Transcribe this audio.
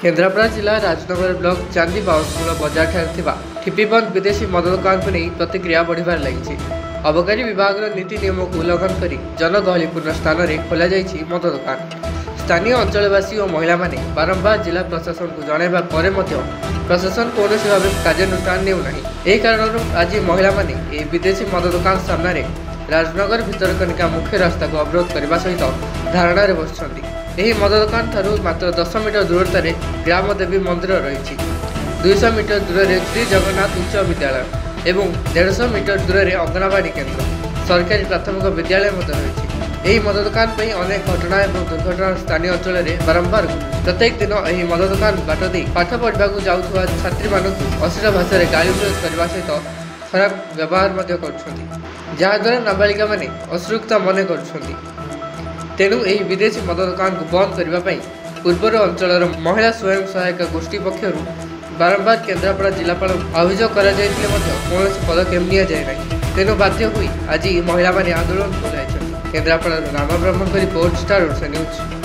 केन्द्रापड़ा जिला राजनगर ब्लॉक चांदी बाउंसमूल बजार ठारे ठिपीबंद विदेशी मद दुकान को नहीं प्रतिक्रिया बढ़िबार लगी। अबकारी विभाग नीति नियम को उल्लंघन कर जनगहलीपूर्ण स्थान में खोल मद दुकान। स्थानीय अंचलवासी और महिला माने बारंबार जिला प्रशासन को जनइबा पर प्रशासन कौन भाव कार्यानुष्ठान नेउना। यही कारण आज महिला माने विदेशी मद दुकान सामने राजनगर भितरकनिका मुख्य रास्ता को अवरोध करने सहित धारणा बसुंट। यह मद दुकान ठारू मात्र 10 मीटर दूरतार ग्राम देवी मंदिर रही। 200 मीटर दूर में श्री जगन्नाथ उच्च विद्यालय एवं 150 मीटर दूर में अंगनवाड़ी केन्द्र सरकारी प्राथमिक विद्यालय रही। यही मद दुकान पर अनेक घटना और दुर्घटना स्थानीय अंचल में बारंबार प्रत्येक दिन यह मद दुकान बाट दे पाठ पढ़ा जाऊा छात्री मानक अश्लील भाषा गाली प्रयोग करने सहित खराब व्यवहार जहाद्वारा नाबालिका माने अश्रुक्ता मन कर। तेणु यह विदेशी मद दुकान को बंद करने पूर्वर अंचल महिला स्वयं सहायक गोष्ठी पक्षर बारंबार केन्द्रापड़ा जिलापाल अभियोग कर कौन पदक्षेप नि जाए। तेणु बाध्य हुई आज महिला माने आंदोलन चलाई। केन्द्रापड़ा राम ब्रह्मण रिपोर्ट स्टार ओडिशा न्यूज।